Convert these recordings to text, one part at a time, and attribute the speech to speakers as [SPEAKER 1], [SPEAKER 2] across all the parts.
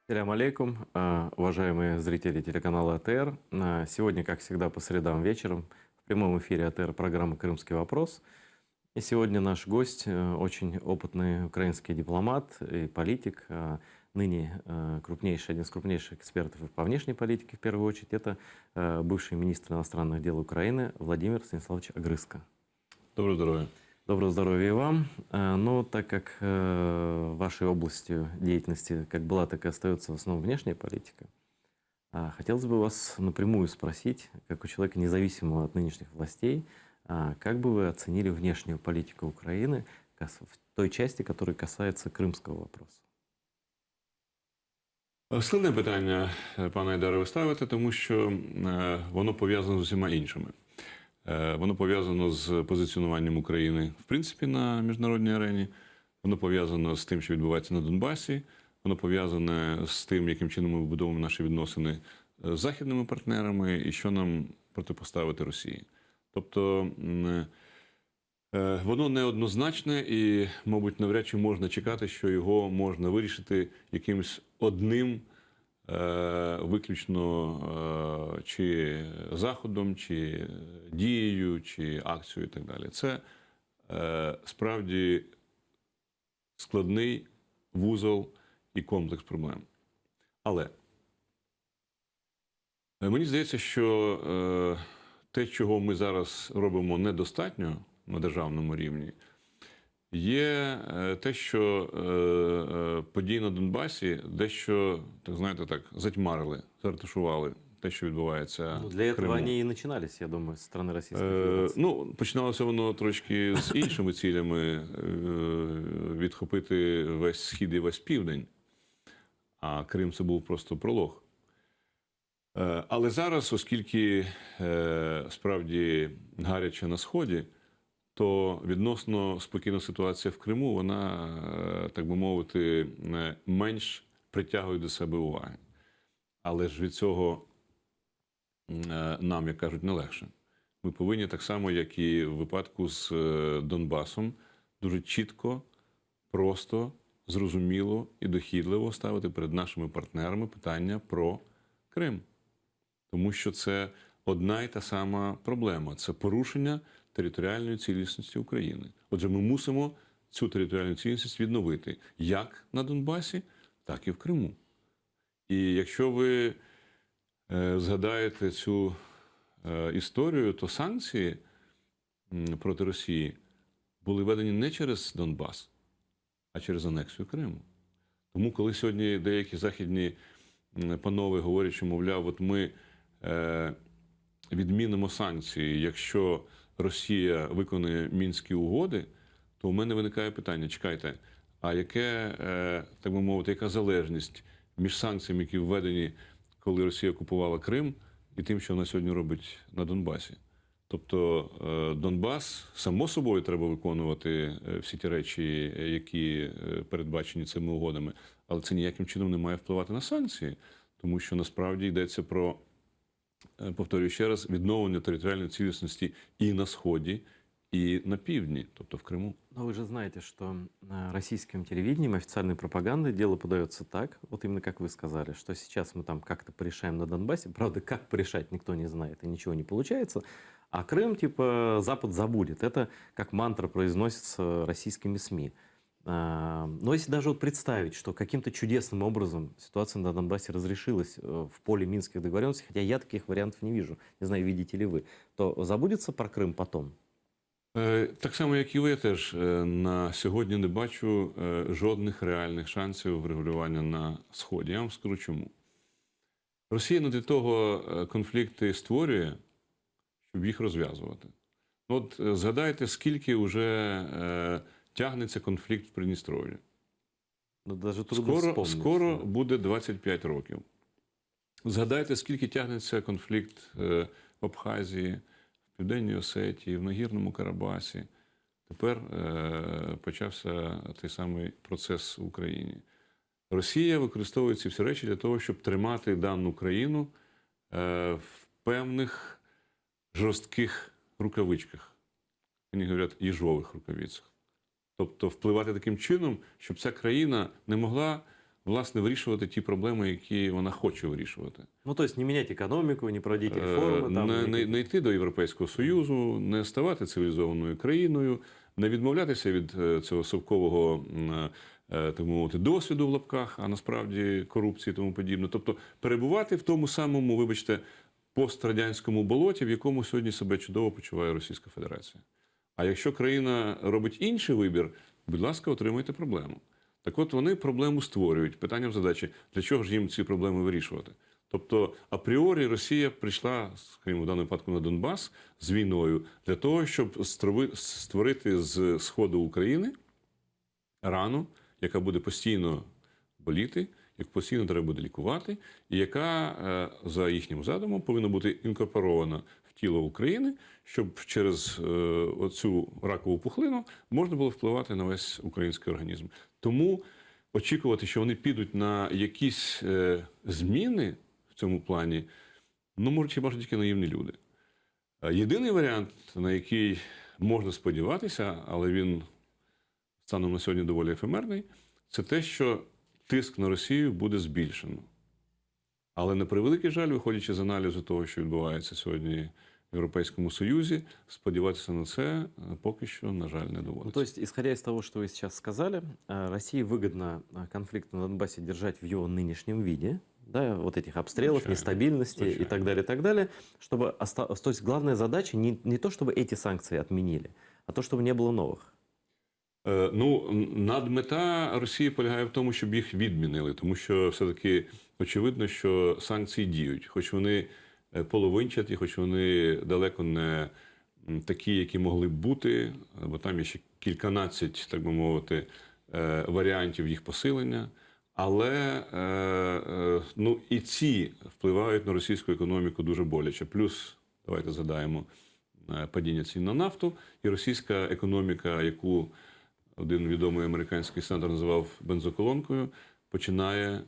[SPEAKER 1] Салям алейкум, уважаемые зрители телеканала АТР. Сегодня, как всегда, по средам вечером в прямом эфире АТР программа «Крымский вопрос». И сегодня наш гость, очень опытный украинский дипломат и политик, ныне один из крупнейших экспертов по внешней политике, в первую очередь, это бывший министр иностранных дел Украины Владимир Станиславович Огрызко.
[SPEAKER 2] Доброго здоровья.
[SPEAKER 1] Доброго здоровья и вам. Но так как вашей областью деятельности как была, так и остается в основном внешняя политика, хотелось бы вас напрямую спросить, как у человека, независимого от нынешних властей, как бы вы оценили внешнюю политику України в той части, которая касается крымского вопроса?
[SPEAKER 2] Складне питання, пане Айдаре, ви ставите, тому що воно пов'язано з усіма іншими. Воно пов'язано з позиціонуванням України, в принципі, на міжнародній арені. Воно пов'язано з тим, що відбувається на Донбасі. Воно пов'язане з тим, яким чином ми вибудовуємо наші відносини з західними партнерами і що нам протипоставити Росії. Тобто воно неоднозначне і, мабуть, навряд чи можна чекати, що його можна вирішити якимось одним виключно чи заходом, чи дією, чи акцією і так далі. Це справді складний вузол і комплекс проблем. Але мені здається, що те, чого ми зараз робимо недостатньо на державному рівні, є те, що події на Донбасі дещо, так знаєте, так, затьмарили, заретушували те, що відбувається
[SPEAKER 1] Для
[SPEAKER 2] в Криму.
[SPEAKER 1] этого они и начинались, я думаю, з сторони Російської Федерації.
[SPEAKER 2] Ну, починалося воно трошки з іншими цілями відхопити весь Схід і весь Південь, а Крим – це був просто пролог. Але зараз, оскільки справді гаряче на Сході, то відносно спокійна ситуація в Криму, вона, так би мовити, менш притягує до себе уваги. Але ж від цього нам, як кажуть, не легше. Ми повинні так само, як і в випадку з Донбасом, дуже чітко, просто, зрозуміло і дохідливо ставити перед нашими партнерами питання про Крим. Тому що це одна і та сама проблема – це порушення територіальної цілісності України. Отже, ми мусимо цю територіальну цілісність відновити як на Донбасі, так і в Криму. І якщо ви згадаєте цю історію, то санкції проти Росії були введені не через Донбас, а через анексію Криму. Тому, коли сьогодні деякі західні панове говорять, що, мовляв, от ми відмінимо санкції, якщо Росія виконує Мінські угоди, то у мене виникає питання, чекайте, а так би мовити, яка залежність між санкціями, які введені, коли Росія окупувала Крим, і тим, що вона сьогодні робить на Донбасі? Тобто Донбас, само собою, треба виконувати всі ті речі, які передбачені цими угодами, але це ніяким чином не має впливати на санкції, тому що насправді йдеться про, повторюю ще раз, відновлення територіальної цілісності і на Сході, и на півдні, тобто в Крыму.
[SPEAKER 1] Но вы же знаете, что российским телевидением, официальной пропагандой дело подается так, вот именно как вы сказали, что сейчас мы там как-то порешаем на Донбассе, правда, как порешать никто не знает и ничего не получается, а Крым, типа, Запад забудет. Это как мантра произносится российскими СМИ. Но если даже вот представить, что каким-то чудесным образом ситуация на Донбассе разрешилась в поле Минских договоренностей, хотя я таких вариантов не вижу, не знаю, видите ли вы, то забудется про Крым потом?
[SPEAKER 2] Так само, як і ви, теж на сьогодні не бачу жодних реальних шансів врегулювання на Сході. Я вам скажу чому. Росія не для того конфлікти створює, щоб їх розв'язувати. От згадайте, скільки вже тягнеться конфлікт в Придністров'ї. Скоро буде 25 років. Згадайте, скільки тягнеться конфлікт в Абхазії, в Південній Осетії, в Нагірному Карабасі. Тепер почався той самий процес в Україні. Росія використовує ці всі речі для того, щоб тримати дану країну в певних жорстких рукавичках. Вони говорять, їжових рукавицях. Тобто впливати таким чином, щоб ця країна не могла власне, вирішувати ті проблеми, які вона хоче вирішувати.
[SPEAKER 1] Ну, то есть не менять экономику, не проводить реформы. Там,
[SPEAKER 2] Не йти до Європейського Союзу, не ставати цивілізованою країною, не відмовлятися від цього совкового, так мовити, досвіду в лапках, а насправді корупції і тому подібне. Тобто перебувати в тому самому, вибачте, пострадянському болоті, в якому сьогодні себе чудово почуває Російська Федерація. А якщо країна робить інший вибір, будь ласка, отримуйте проблему. Так от вони проблему створюють. Питанням задачі, для чого ж їм ці проблеми вирішувати? Тобто, апріорі Росія прийшла, скажімо, в даному випадку на Донбас з війною для того, щоб створити з сходу України рану, яка буде постійно боліти, яку постійно треба буде лікувати, і яка, за їхнім задумом, повинна бути інкорпорована в тіло України, щоб через оцю ракову пухлину можна було впливати на весь український організм. Тому очікувати, що вони підуть на якісь зміни в цьому плані, ну, можуть хіба ж тільки наївні люди. Єдиний варіант, на який можна сподіватися, але він станом на сьогодні доволі ефемерний, це те, що тиск на Росію буде збільшено. Але на превеликий жаль, виходячи з аналізу того, що відбувається сьогодні в Європейському Союзі, сподіватися на це поки що, на жаль, не доводиться.
[SPEAKER 1] Ну, то есть, исходя из того, что вы сейчас сказали, России выгодно конфликт на Донбассе держать в его нынешнем виде, да, вот этих обстрелов,
[SPEAKER 2] Случайно.
[SPEAKER 1] нестабильности
[SPEAKER 2] Случайно.
[SPEAKER 1] и так далее, чтобы то есть главная задача не то, чтобы эти санкции отменили, а то, чтобы не было новых.
[SPEAKER 2] Ну, надмета Росії полягає в тому, щоб їх відмінили, тому що все-таки очевидно, що санкції діють, хоч вони половинчаті, хоч вони далеко не такі, які могли б бути, бо там є ще кільканадцять, так би мовити, варіантів їх посилення. Але ну, і ці впливають на російську економіку дуже боляче. Плюс, давайте згадаємо, падіння цін на нафту і російська економіка, яку один відомий американський сенатор називав бензоколонкою, починає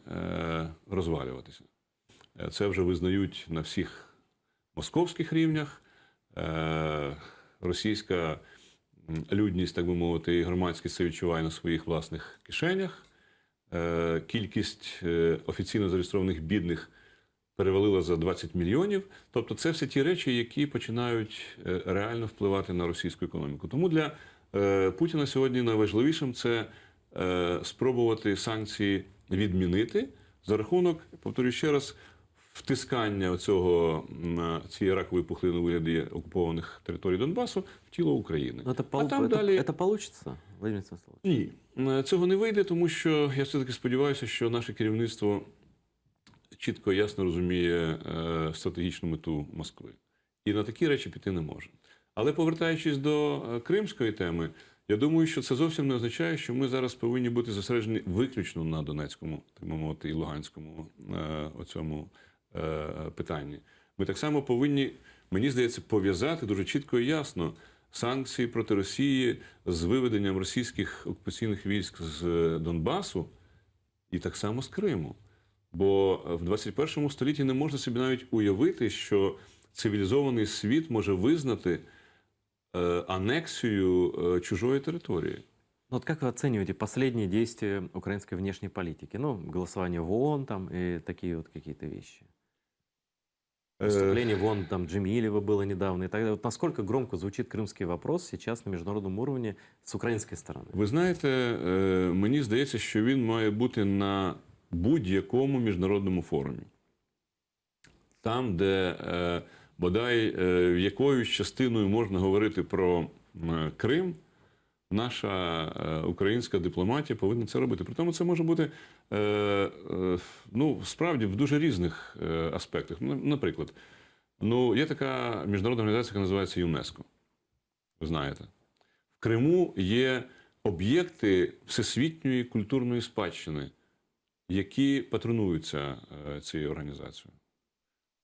[SPEAKER 2] розвалюватися. Це вже визнають на всіх московських рівнях. Російська людність, так би мовити, і громадськість це відчуває на своїх власних кишенях. Кількість офіційно зареєстрованих бідних перевалила за 20 мільйонів. Тобто це все ті речі, які починають реально впливати на російську економіку. Тому для Путіна сьогодні найважливішим це спробувати санкції відмінити за рахунок, повторюю ще раз, втискання цієї ракової пухлини у вигляді окупованих територій Донбасу в тіло України.
[SPEAKER 1] Это получится, Владимир Станиславович?
[SPEAKER 2] Ні, цього не вийде, тому що я все-таки сподіваюся, що наше керівництво чітко і ясно розуміє стратегічну мету Москви. І на такі речі піти не може. Але повертаючись до кримської теми, я думаю, що це зовсім не означає, що ми зараз повинні бути зосереджені виключно на Донецькому, так би мовити, і Луганському оцьому питанні. Ми так само повинні, мені здається, пов'язати дуже чітко і ясно санкції проти Росії з виведенням російських окупаційних військ з Донбасу і так само з Криму. Бо в 21 столітті не можна собі навіть уявити, що цивілізований світ може визнати аннексию чужой территории.
[SPEAKER 1] Ну, вот как вы оцениваете последние действия украинской внешней политики? Ну, голосование в ООН там и такие вот какие-то вещи. Выступление в ООН там Джемилева было недавно и так далее. Вот насколько громко звучит крымский вопрос сейчас на международном уровне с украинской стороны?
[SPEAKER 2] Ви знаєте, мені здається, що він має бути на будь-якому міжнародному форумі. Там, де бодай якоюсь частиною можна говорити про Крим, наша українська дипломатія повинна це робити. При тому це може бути, ну, справді, в дуже різних аспектах. Наприклад, ну, є така міжнародна організація, яка називається ЮНЕСКО. Ви знаєте. В Криму є об'єкти всесвітньої культурної спадщини, які патронуються цією організацією.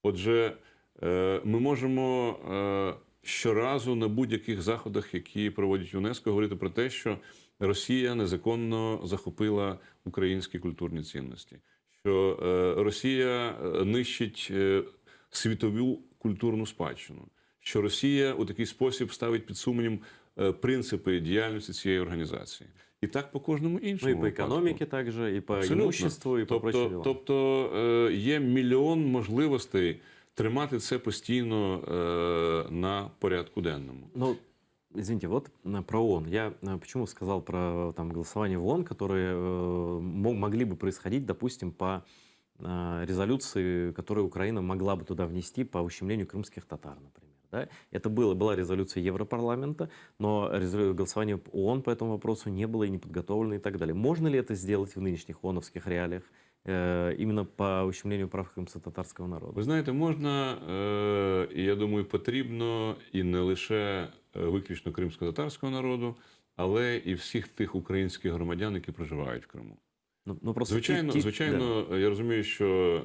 [SPEAKER 2] Отже, ми можемо щоразу на будь-яких заходах, які проводять ЮНЕСКО, говорити про те, що Росія незаконно захопила українські культурні цінності, що Росія нищить світову культурну спадщину, що Росія у такий спосіб ставить під сумнів принципи діяльності цієї організації. І так по кожному
[SPEAKER 1] Ну
[SPEAKER 2] іншому
[SPEAKER 1] и по
[SPEAKER 2] випадку.
[SPEAKER 1] экономике также, и по
[SPEAKER 2] Абсолютно.
[SPEAKER 1] имуществу, и по прочим делам.
[SPEAKER 2] Тобто є мільйон можливостей тримати це постійно на порядку денному.
[SPEAKER 1] Ну, извините, вот про ООН. Я почему сказал про там, голосование в ООН, которые могли бы происходить, допустим, по резолюции, которую Украина могла бы туда внести по ущемлению крымских татар, например. Да? Это была резолюция Европарламента, но голосования ООН по этому вопросу не было и не подготовлено и так далее. Можно ли это сделать в нынешних ООНовских реалиях именно по ущемлению прав крымско-татарского народа?
[SPEAKER 2] Ви знаєте, можна, і я думаю, потрібно і не лише виключно кримсько-татарського народу, але і всіх тих українських громадян, які проживають в Криму.
[SPEAKER 1] Ну, просто
[SPEAKER 2] Звичайно, я розумію, що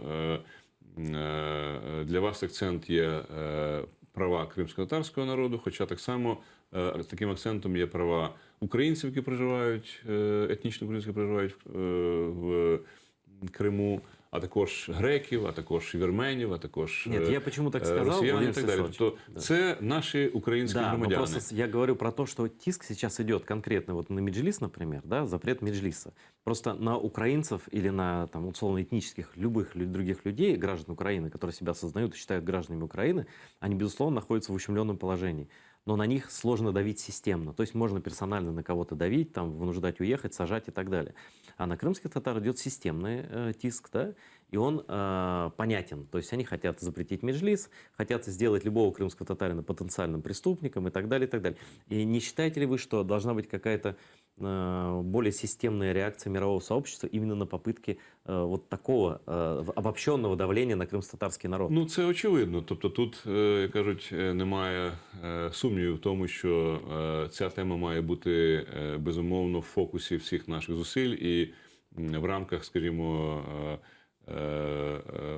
[SPEAKER 2] для вас акцент є права кримсько-татарського народу, хоча так само таким акцентом є права українців, які проживають, етнічно українські проживають в Криму, а також греків, а також вірменів, а також
[SPEAKER 1] Нет, я почему так сказал,
[SPEAKER 2] росіян і
[SPEAKER 1] Владимир
[SPEAKER 2] так далі.
[SPEAKER 1] Станиславович.
[SPEAKER 2] Тобто
[SPEAKER 1] Да.
[SPEAKER 2] це наші українські
[SPEAKER 1] Да, но
[SPEAKER 2] громадяни.
[SPEAKER 1] просто я говорю про то, что тиск сейчас идет конкретно вот на Меджлис, например, да, запрет Меджлиса. Просто на украинцев или на там, условно-этнических любых других людей, граждан Украины, которые себя осознают и считают гражданами Украины, они, безусловно, находятся в ущемленном положении. Но на них сложно давить системно. То есть можно персонально на кого-то давить, там, вынуждать уехать, сажать и так далее. А на крымских татар идет системный тиск, да, и он понятен. То есть они хотят запретить Меджлис, хотят сделать любого крымского татарина потенциальным преступником и так далее, и так далее. И не считаете ли вы, что должна быть какая-то более системная реакция мирового сообщества именно на попытки вот такого обобщенного давления на крымско-татарский народ?
[SPEAKER 2] Ну, це очевидно. Тобто тут, як кажуть, немає сумнівів в тому, що ця тема має бути, безумовно, в фокусі всіх наших зусиль і в рамках, скажімо,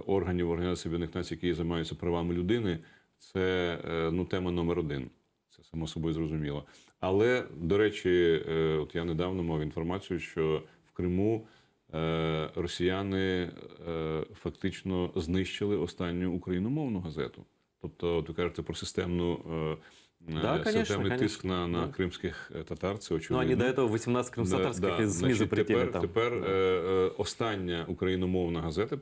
[SPEAKER 2] органів Організації Об'єднаних Націй, які займаються правами людини, це тема номер один. Це само собою зрозуміло. Але, до речі, от я недавно мав інформацію, що в Криму росіяни фактично знищили останню україномовну газету. Тобто, от ви кажете про системний тиск на кримських татар, це
[SPEAKER 1] Ну,
[SPEAKER 2] очевидно.
[SPEAKER 1] они до этого 18 крымско-татарских СМИ запретили там.
[SPEAKER 2] Тепер остання україномовна газета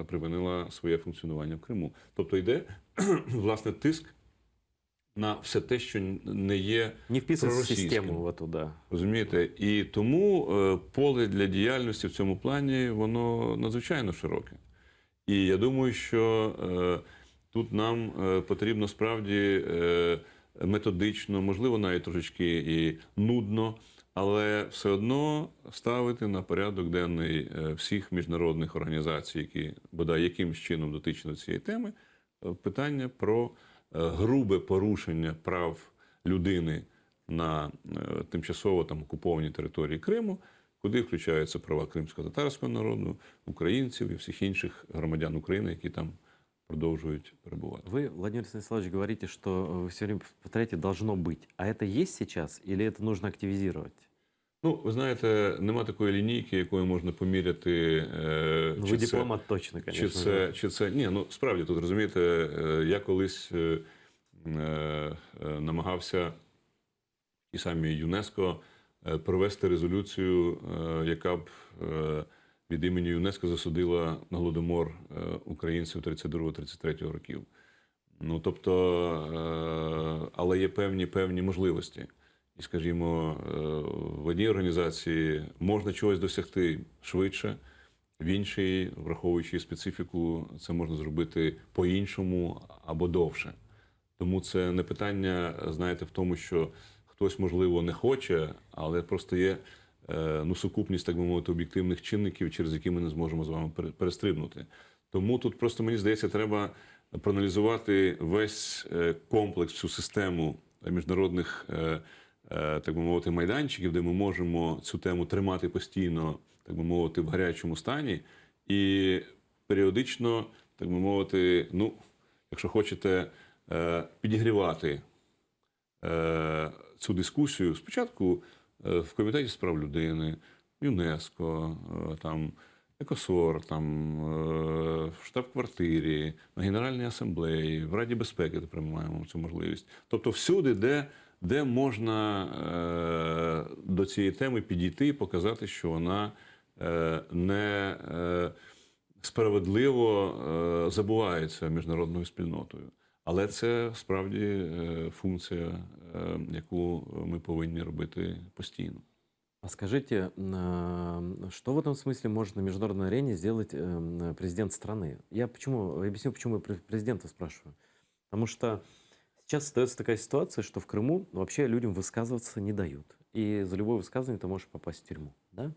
[SPEAKER 2] припинила своє функціонування в Криму. Тобто йде, власне, тиск на все те, що не є
[SPEAKER 1] Не вписывается в
[SPEAKER 2] проросійським.
[SPEAKER 1] систему в эту, да.
[SPEAKER 2] Розумієте? І тому поле для діяльності в цьому плані, воно надзвичайно широке. І я думаю, що тут нам потрібно справді методично, можливо, навіть трошечки і нудно, але все одно ставити на порядок денний всіх міжнародних організацій, які, бодай, якимсь чином дотичні до цієї теми, питання про грубе порушення прав людини на тимчасово там окупованій території Криму, куди включаються права кримсько-татарського народу, українців і всіх інших громадян України, які там продовжують перебувати.
[SPEAKER 1] Вы, Владимир Станиславович, говорите, что вы все время повторяете «должно быть». А это есть сейчас или это нужно активизировать?
[SPEAKER 2] Ну, ви знаєте, нема такої лінійки, якою можна поміряти,
[SPEAKER 1] Ну, вы дипломат точно, конечно.
[SPEAKER 2] чи це... Ні, ну, справді, тут, розумієте, я колись намагався в тій самій ЮНЕСКО провести резолюцію, яка б від імені ЮНЕСКО засудила на Голодомор українців 32-33 років. Ну, тобто, але є певні можливості. І, скажімо, в одній організації можна чогось досягти швидше, в іншій, враховуючи специфіку, це можна зробити по-іншому або довше. Тому це не питання, знаєте, в тому, що хтось, можливо, не хоче, але просто є сукупність, так би мовити, об'єктивних чинників, через які ми не зможемо з вами перестрибнути. Тому тут просто, мені здається, треба проаналізувати весь комплекс, всю систему міжнародних, так би мовити, майданчиків, де ми можемо цю тему тримати постійно, так би мовити, в гарячому стані і періодично, так би мовити, ну, якщо хочете, підігрівати цю дискусію спочатку в Комітеті з прав людини, ЮНЕСКО, там, ЕКОСОР, там, в штаб-квартирі, на Генеральній асамблеї, в Раді безпеки тепер ми маємо цю можливість. Тобто всюди, де де можна до цієї теми підійти і показати, що вона не справедливо забувається міжнародною спільнотою. Але це справді функція, яку ми повинні робити постійно.
[SPEAKER 1] А скажите, что в этом смысле может на международной арене сделать президент страны? Я объясню, почему я президента спрашиваю. Потому что сейчас создается такая ситуация, что в Крыму вообще людям высказываться не дают. И за любое высказывание ты можешь попасть в тюрьму. Да?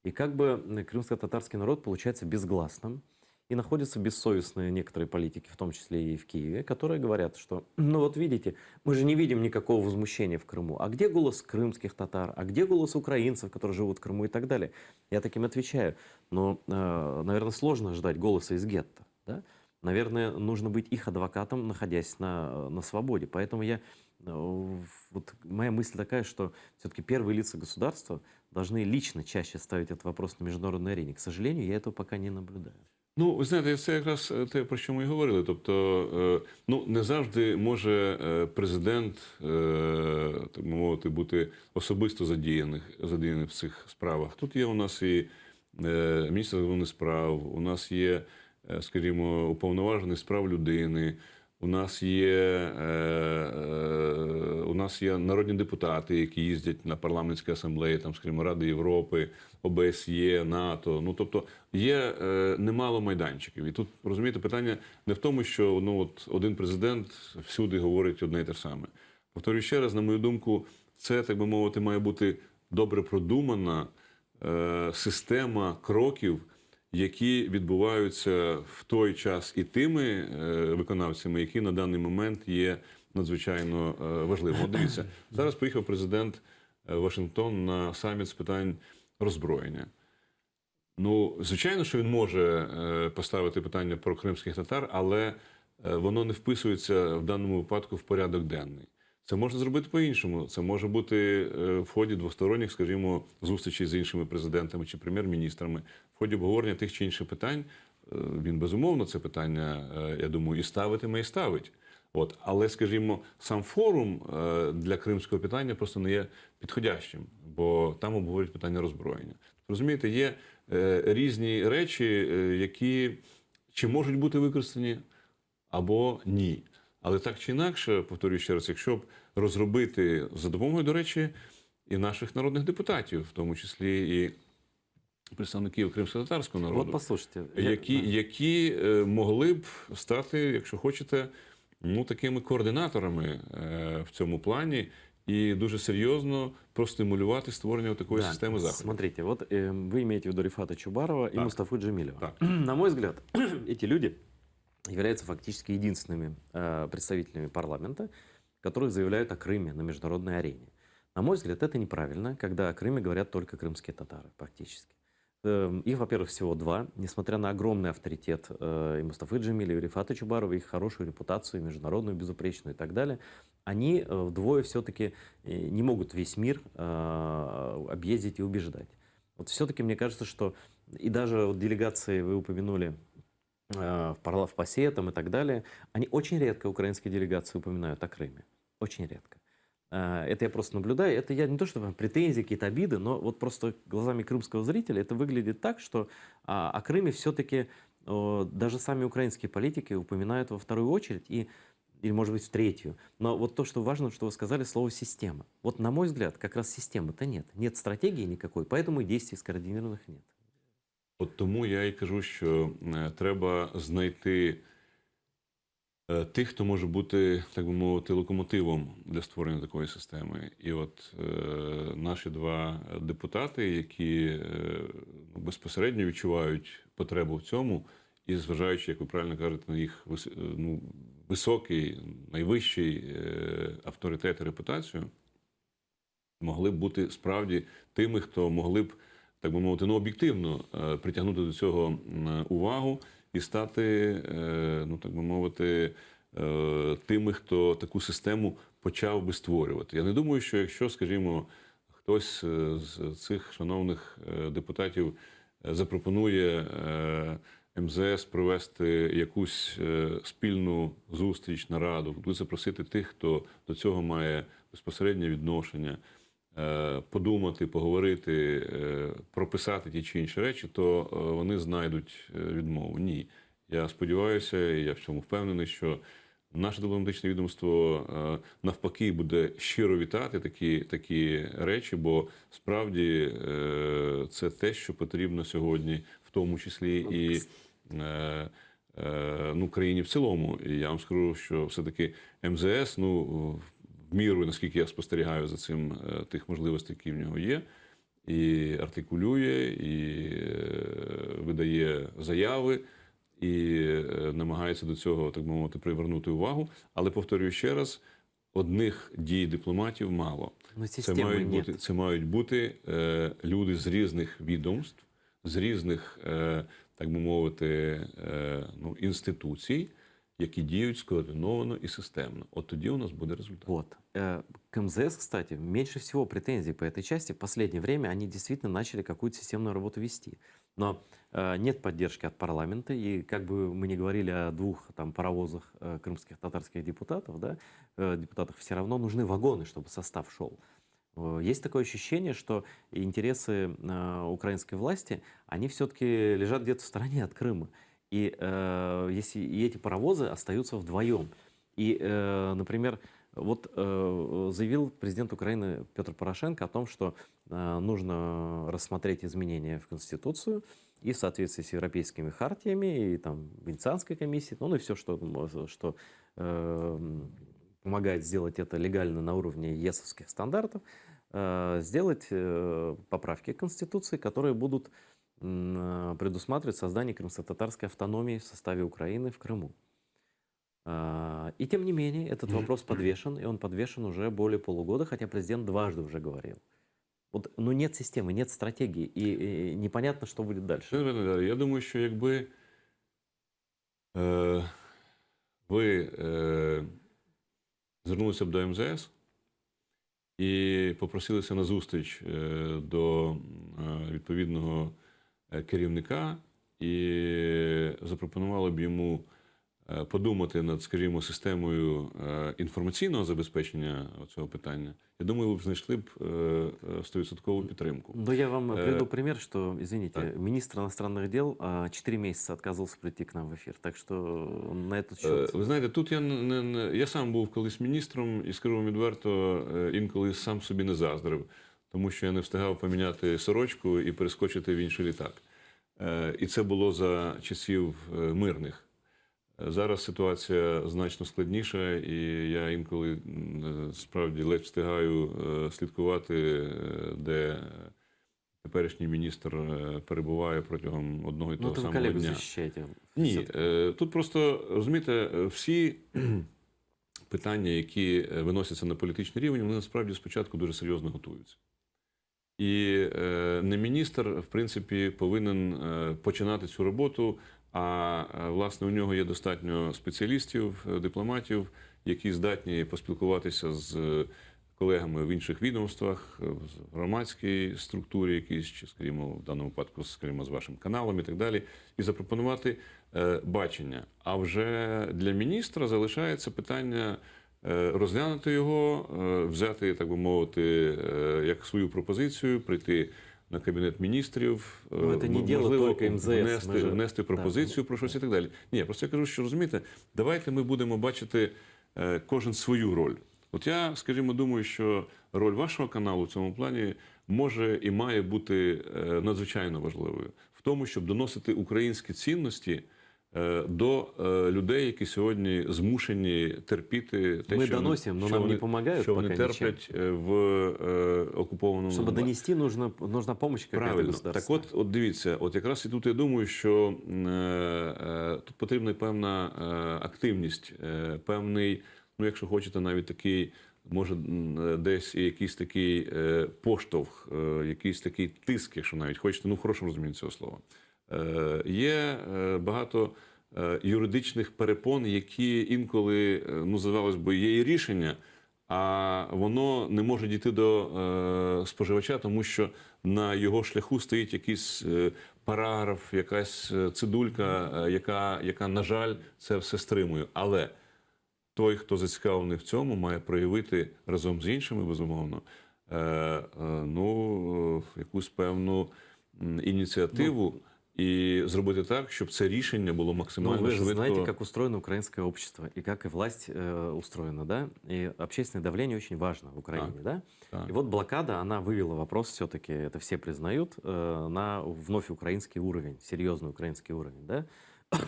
[SPEAKER 1] И как бы крымско-татарский народ получается безгласным. И находятся бессовестные некоторые политики, в том числе и в Киеве, которые говорят, что, ну вот видите, мы же не видим никакого возмущения в Крыму. А где голос крымских татар? А где голос украинцев, которые живут в Крыму и так далее? Я таким отвечаю. Но, наверное, сложно ждать голоса из гетто. Да? Наверное, нужно быть их адвокатом, находясь на свободе. Поэтому вот моя мысль такая, что все-таки первые лица государства должны лично чаще ставить этот вопрос на международной арене. К сожалению, я этого пока не наблюдаю.
[SPEAKER 2] Ну, ви знаєте, це якраз те, про що ми і говорили. Тобто, ну, не завжди може президент, так би мовити, бути особисто задіяний в цих справах. Тут є у нас і міністр закордонних справ, у нас є, скажімо, уповноважений з прав людини, у нас є народні депутати, які їздять на парламентські асамблеї, там, скажімо, Ради Європи, ОБСЄ, НАТО. Ну, тобто, є немало майданчиків. І тут, розумієте, питання не в тому, що ну, от один президент всюди говорить одне і те саме. Повторюю ще раз, на мою думку, це, так би мовити, має бути добре продумана система кроків, які відбуваються в той час і тими виконавцями, які на даний момент є надзвичайно важливими. От дивіться, зараз поїхав президент в Вашингтон на саміт з питань роззброєння. Ну, звичайно, що він може поставити питання про кримських татар, але воно не вписується в даному випадку в порядок денний. Це можна зробити по-іншому. Це може бути в ході двосторонніх, скажімо, зустрічей з іншими президентами чи прем'єр-міністрами, в ході обговорення тих чи інших питань. Він, безумовно, це питання, я думаю, і ставитиме, і ставить. От. Але, скажімо, сам форум для кримського питання просто не є підходящим, бо там обговорюють питання роззброєння. Розумієте, є різні речі, які чи можуть бути використані, або ні. Але так чи інакше, повторюю ще раз, якщо б розробити за допомогою, до речі, і наших народних депутатів, в тому числі і представників кримсько-татарського народу,
[SPEAKER 1] Вот послушайте.
[SPEAKER 2] які могли б стати, якщо хочете, ну, такими координаторами в цьому плані і дуже серйозно простимулювати створення такої системи заходів.
[SPEAKER 1] Смотрите, вот вы имеете в виду Рифата Чубарова и Мустафу Джемилева.
[SPEAKER 2] Так.
[SPEAKER 1] На мой взгляд, эти люди являются фактически единственными представителями парламента, которые заявляют о Крыме на международной арене. На мой взгляд, это неправильно, когда о Крыме говорят только крымские татары, фактически. Их, во-первых, всего два, несмотря на огромный авторитет и Мустафы Джемилева, и Рифата Чубарова, их хорошую репутацию, международную, безупречную и так далее, они вдвое все-таки не могут весь мир объездить и убеждать. Вот все-таки мне кажется, что и даже вот делегации, вы упомянули, в ПАСЕ там и так далее, они очень редко, украинские делегации, упоминают о Крыме. Очень редко. Это я просто наблюдаю. Это я не то, что претензии, какие-то обиды, но вот просто глазами крымского зрителя это выглядит так, что о Крыме все-таки даже сами украинские политики упоминают во вторую очередь или, может быть, в третью. Но вот то, что важно, что вы сказали, слово «система». Вот, на мой взгляд, как раз системы-то нет. Нет стратегии никакой, поэтому и действий скоординированных нет.
[SPEAKER 2] От тому я і кажу, що треба знайти тих, хто може бути, так би мовити, локомотивом для створення такої системи. І от наші два депутати, які безпосередньо відчувають потребу в цьому, і зважаючи, як ви правильно кажете, на їх високий, найвищий авторитет і репутацію, могли б бути справді тими, хто могли б, так би мовити, об'єктивно притягнути до цього увагу і стати, ну, так би мовити, тими, хто таку систему почав би створювати. Я не думаю, що якщо, скажімо, хтось з цих шановних депутатів запропонує МЗС провести якусь спільну зустріч, нараду, буде запросити тих, хто до цього має безпосереднє відношення, подумати, поговорити, прописати ті чи інші речі, то вони знайдуть відмову. Ні. Я сподіваюся, і я в цьому впевнений, що наше дипломатичне відомство навпаки буде щиро вітати такі речі, бо справді це те, що потрібно сьогодні, в тому числі і країні в цілому. І я вам скажу, що все-таки МЗС, в міру, наскільки я спостерігаю за цим, тих можливостей, які в нього є, і артикулює, і видає заяви, і намагається до цього, так би мовити, привернути увагу. Але, повторюю ще раз, одних дій дипломатів мало. Це мають бути люди з різних відомств, з різних, так би мовити, інституцій, які діють скоординовано і системно. От тоді у нас буде результат.
[SPEAKER 1] Вот. К МЗС, кстати, меньше всего претензий по этой части. В последнее время они действительно начали какую-то системную работу вести. Но нет поддержки от парламента, и как бы мы ни говорили о двух там паровозах крымских татарских депутатов, да, депутатах, все равно нужны вагоны, чтобы состав шел. Есть такое ощущение, что интересы украинской власти, они все-таки лежат где-то в стороне от Крыма. И эти паровозы остаются вдвоем. И, например, вот заявил президент Украины Петр Порошенко о том, что нужно рассмотреть изменения в Конституцию и в соответствии с европейскими хартиями, и там Венецианской комиссией, и все, что помогает сделать это легально на уровне ЕСовских стандартов, сделать поправки к Конституции, которые будут предусматривать создание крымско-татарской автономии в составе Украины в Крыму. И тем не менее, этот вопрос подвешен, и он подвешен уже более полугода, хотя президент дважды уже говорил. Вот, нет системы, нет стратегии, и непонятно, что будет дальше.
[SPEAKER 2] Я думаю, що якби ви звернулися б до МЗС і попросилися на зустріч до відповідного керівника і запропонували б йому подумати над, скажімо, системою інформаційного забезпечення цього питання, я думаю, ви б знайшли б 100% підтримку.
[SPEAKER 1] Но я вам приведу пример, что, извините,
[SPEAKER 2] так.
[SPEAKER 1] Министр иностранных дел 4 месяца отказывался прийти к нам в эфир. Так что на этот счет...
[SPEAKER 2] Ви знаєте, тут я сам був колись міністром і, скажу вам відверто, інколи сам собі не заздрив, тому що я не встигав поміняти сорочку і перескочити в інший літак. І це було за часів мирних. Зараз ситуація значно складніша, і я інколи справді ледь встигаю слідкувати, де теперішній міністр перебуває протягом одного і того самого дня.
[SPEAKER 1] Ну, ви колегу захищаєте.
[SPEAKER 2] Ні, тут просто, розумієте, всі питання, які виносяться на політичний рівень, вони насправді спочатку дуже серйозно готуються. І не міністр, в принципі, повинен починати цю роботу, а, власне, у нього є достатньо спеціалістів, дипломатів, які здатні поспілкуватися з колегами в інших відомствах, в громадській структурі якійсь, чи, скажімо, в даному випадку, скажімо, з вашим каналом і так далі, і запропонувати бачення. А вже для міністра залишається питання розглянути його, взяти, так би мовити, як свою пропозицію, прийти на Кабінет міністрів, можливо, внести пропозицію про щось і так далі. Ні, просто я кажу, що, розумієте, давайте ми будемо бачити кожен свою роль. От я, скажімо, думаю, що роль вашого каналу в цьому плані може і має бути надзвичайно важливою. В тому, щоб доносити українські цінності до людей, які сьогодні змушені терпіти те,
[SPEAKER 1] ми доносимо, але нам не допомагають,
[SPEAKER 2] що вони терплять в окупованому...
[SPEAKER 1] Щоб донести, нужна допомога.
[SPEAKER 2] Правильно. Так от дивіться, от якраз і тут я думаю, що тут потрібна певна активність, певний, ну якщо хочете, навіть такий, може десь якийсь такий поштовх, якийсь такий тиск, якщо навіть хочете, ну в хорошому розумінні цього слова. Є багато юридичних перепон, які інколи, ну, здавалось би, є і рішення, а воно не може дійти до споживача, тому що на його шляху стоїть якийсь параграф, якась цидулька, яка, на жаль, це все стримує. Але той, хто зацікавлений в цьому, має проявити разом з іншими, безумовно, якусь певну ініціативу і зробити так, щоб це рішення було
[SPEAKER 1] Ну,
[SPEAKER 2] максимально
[SPEAKER 1] вы же
[SPEAKER 2] швидко.
[SPEAKER 1] знаете, как устроено украинское общество и как и власть устроена, да? И общественное давление очень важно в Украине,
[SPEAKER 2] Так,
[SPEAKER 1] да?
[SPEAKER 2] так.
[SPEAKER 1] И вот блокада, она вывела вопрос, все-таки это все признают, на вновь украинский уровень, серьезный украинский уровень, да?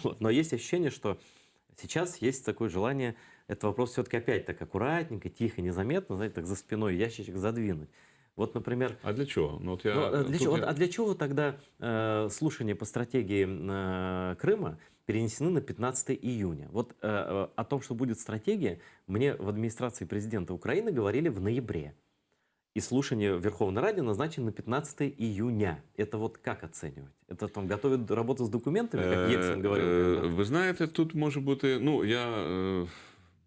[SPEAKER 1] Вот. Но есть ощущение, что сейчас есть такое желание этот вопрос все-таки опять так аккуратненько, тихо, незаметно, знаете, так за спиной ящичек задвинуть. Вот, например,
[SPEAKER 2] А для чого? Ну, от я,
[SPEAKER 1] ну, а для
[SPEAKER 2] тут
[SPEAKER 1] чего,
[SPEAKER 2] я-
[SPEAKER 1] а для чего тогда слушания по стратегии Крыма перенесены на 15 июня? Вот о том, что будет стратегия, мне в администрации президента Украины говорили в ноябре. И слушание в Верховной Раде назначено на 15 июня. Это вот как оценивать? Это там готовят работу с документами, как Ельцин говорил? когда-то?
[SPEAKER 2] Ви знаєте, тут може бути. Ну, я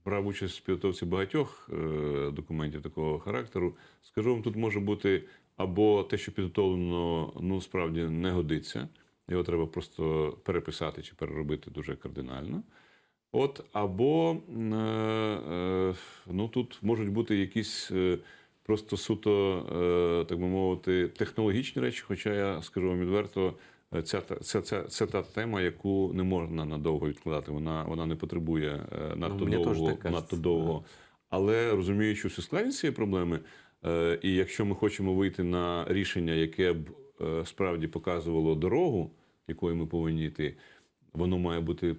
[SPEAKER 2] брав участь в підготовці багатьох документів такого характеру. Скажу вам, тут може бути або те, що підготовлено, ну, справді не годиться. Його треба просто переписати чи переробити дуже кардинально. От, або ну, тут можуть бути якісь просто суто, так би мовити, технологічні речі, хоча я скажу вам відверто, це та тема, яку не можна надовго відкладати. Вона не потребує надто
[SPEAKER 1] мені теж
[SPEAKER 2] довго,
[SPEAKER 1] так кажеться,
[SPEAKER 2] надто довго. Але розуміючи всю складність цієї проблеми, і якщо ми хочемо вийти на рішення, яке б справді показувало дорогу, якою ми повинні йти, воно має бути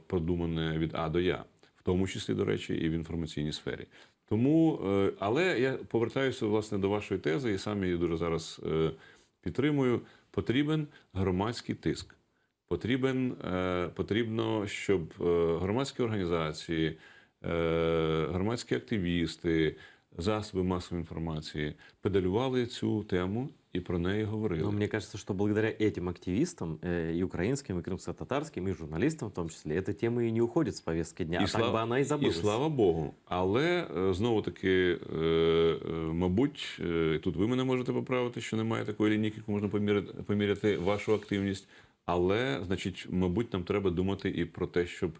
[SPEAKER 2] продумане від А до Я, в тому числі, до речі, і в інформаційній сфері. Тому, але я повертаюся, власне, до вашої тези, і сам її дуже зараз підтримую. Потрібен громадський тиск. Потрібно, щоб громадські організації, громадські активісти, засоби масової інформації педалювали цю тему і про неї говорили.
[SPEAKER 1] Но мне кажется, что благодаря этим активистам, и украинским, и крымско-татарским, и журналистам в том числе, эта тема и не уходит с повестки дня, а так бы она и
[SPEAKER 2] І
[SPEAKER 1] забылась.
[SPEAKER 2] слава Богу. Але знову-таки, мабуть, тут ви мене можете поправити, що немає такої лінійки, яку можна поміряти вашу активність. Але, значить, мабуть, нам треба думати і про те, щоб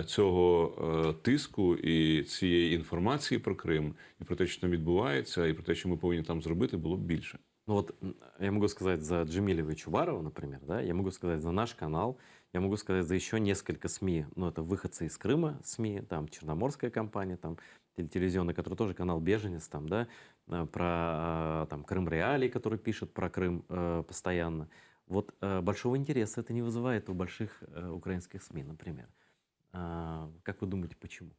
[SPEAKER 2] цього тиску і цієї інформації про Крим, і про те, що там відбувається, і про те, що ми повинні там зробити, було б більше.
[SPEAKER 1] Ну вот я могу сказать за Джемилева и Чубарова, например, да, я могу сказать за наш канал, я могу сказать за еще несколько СМИ, ну это выходцы из Крыма СМИ, там Черноморская компания, там телевизионный, который тоже канал «Беженец», там, да, про там Крым Реалии, который пишет про Крым постоянно. Вот большого интереса это не вызывает у больших украинских СМИ, например. Как вы думаете, почему?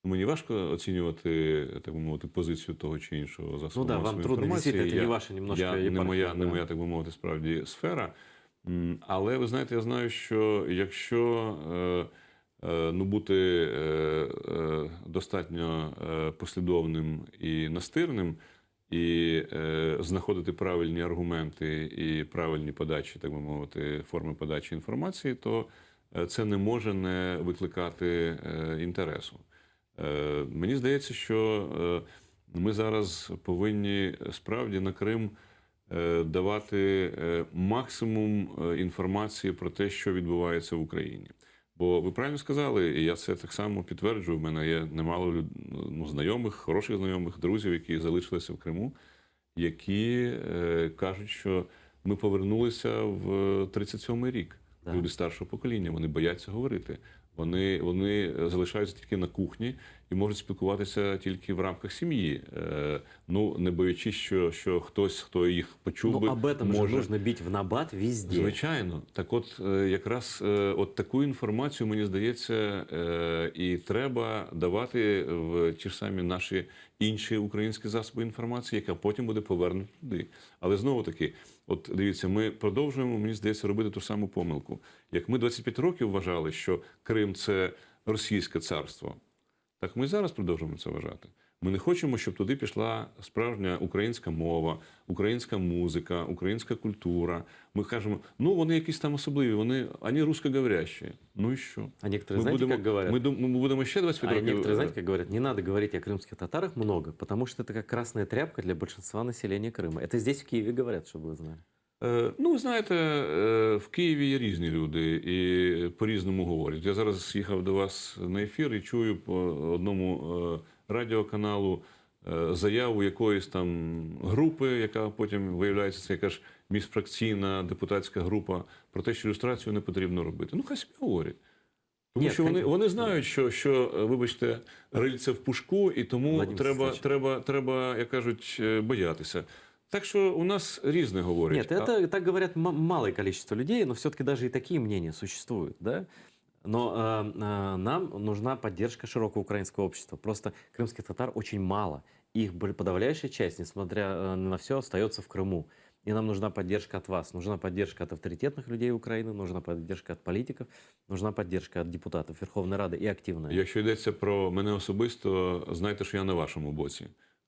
[SPEAKER 2] Мені важко оцінювати, так би мовити, позицію того чи іншого засобу
[SPEAKER 1] Ну да,
[SPEAKER 2] масової
[SPEAKER 1] вам трудно,
[SPEAKER 2] інформації.
[SPEAKER 1] действительно, это не ваша немножко
[SPEAKER 2] Не моя,
[SPEAKER 1] епархия, да.
[SPEAKER 2] так би мовити, справді сфера. Але ви знаєте, я знаю, що якщо бути достатньо послідовним і настирним, і знаходити правильні аргументи і правильні подачі, так би мовити, форми подачі інформації, то це не може не викликати інтересу. Мені здається, що ми зараз повинні справді на Крим давати максимум інформації про те, що відбувається в Україні. Бо ви правильно сказали, і я це так само підтверджую. У мене є немало знайомих, хороших знайомих, друзів, які залишилися в Криму, які кажуть, що ми повернулися в 37-й рік.
[SPEAKER 1] Да.
[SPEAKER 2] Люди старшого покоління, вони бояться говорити. Вони залишаються тільки на кухні і можуть спілкуватися тільки в рамках сім'ї. Не боячись, що хтось, хто їх почув би,
[SPEAKER 1] Ну, об этом же
[SPEAKER 2] може...
[SPEAKER 1] нужно бить в набат везде.
[SPEAKER 2] Звичайно. Так от, якраз от таку інформацію, мені здається, і треба давати в ті ж самі наші інші українські засоби інформації, яка потім буде повернута туди. Але знову-таки, от дивіться, ми продовжуємо, мені здається, робити ту саму помилку. Як ми 25 років вважали, що Крим – це російське царство, так ми зараз продовжуємо це вважати. Ми не хочемо, щоб туди пішла справжня українська мова, українська музика, українська культура. Ми кажемо, вони якісь там особливі, вони русскоговорящі. Ну і що?
[SPEAKER 1] А некоторые, знаете, как говорят?
[SPEAKER 2] Ми будемо ще 25
[SPEAKER 1] А
[SPEAKER 2] років...
[SPEAKER 1] некоторые, знаете, как говорят, не надо говорить о крымских татарах много, потому что это как красная тряпка для большинства населения Крыма. Это здесь, в Киеве, говорят, чтобы вы знали.
[SPEAKER 2] Ну, знаєте, в Києві є різні люди і по-різному говорять. Я зараз їхав до вас на ефір і чую по одному радіоканалу заяву якоїсь там групи, яка потім виявляється, це якась міжфракційна депутатська група, про те, що люстрацію не потрібно робити. Ну, хай собі говорять. Тому
[SPEAKER 1] Ні,
[SPEAKER 2] що вони знають, що, вибачте, рильце в пушку, і тому
[SPEAKER 1] Владимир
[SPEAKER 2] треба, як кажуть, боятися. Так що у нас різне говорять.
[SPEAKER 1] Нет, это так говорят малое количество людей, но все-таки даже и такие мнения существуют, да? Но нам нужна поддержка широкого украинского общества. Просто крымских татар очень мало. Их подавляющая часть, несмотря на все, остается в Крыму. И нам нужна поддержка от вас, нужна поддержка от авторитетных людей Украины, нужна поддержка от политиков, нужна поддержка от депутатов Верховной Рады и активная.
[SPEAKER 2] Якщо йдеться про мене особисто, знайте, що я на вашому боці.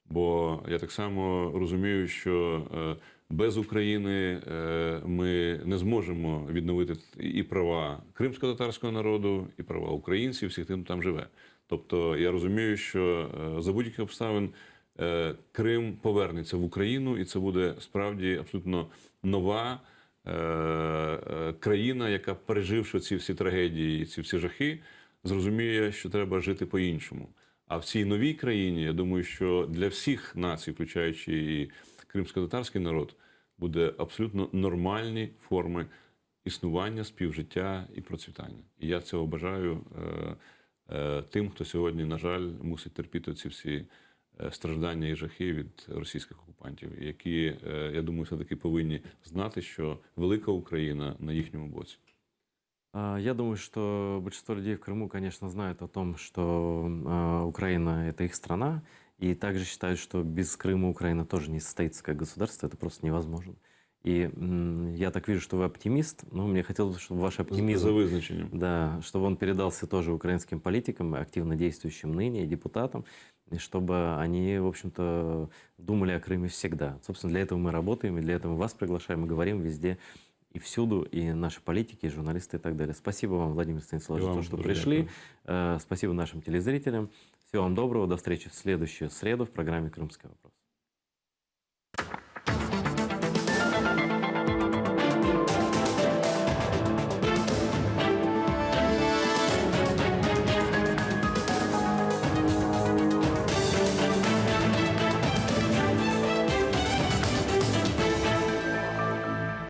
[SPEAKER 2] Бо я так само розумію, що без України ми не зможемо відновити і права кримсько-татарського народу, і права українців, всіх тим, хто там живе. Тобто я розумію, що за будь-яких обставин Крим повернеться в Україну, і це буде справді абсолютно нова країна, яка, переживши ці всі трагедії, ці всі жахи, зрозуміє, що треба жити по-іншому. А в цій новій країні, я думаю, що для всіх націй, включаючи і кримсько-татарський народ, буде абсолютно нормальні форми існування, співжиття і процвітання. І я цього бажаю тим, хто сьогодні, на жаль, мусить терпіти ці всі страждання і жахи від російських окупантів, які, я думаю, все-таки повинні знати, що велика Україна на їхньому боці.
[SPEAKER 1] Я думаю, что большинство людей в Крыму, конечно, знают о том, что Украина – это их страна, и также считают, что без Крыма Украина тоже не состоится как государство, это просто невозможно. И я так вижу, что вы оптимист, но мне хотелось бы, чтобы ваш оптимизм,
[SPEAKER 2] За визначенням.
[SPEAKER 1] да, чтобы он передался тоже украинским политикам, активно действующим ныне, и депутатам, и чтобы они, в общем-то, думали о Крыме всегда. Собственно, для этого мы работаем, и для этого мы вас приглашаем, и говорим везде и всюду, и наши политики, и журналисты, и так далее. Спасибо вам, Владимир Станиславович, за то, что пришли. Спасибо нашим телезрителям. Всего вам доброго. До встречи в следующую среду в программе «Крымский вопрос».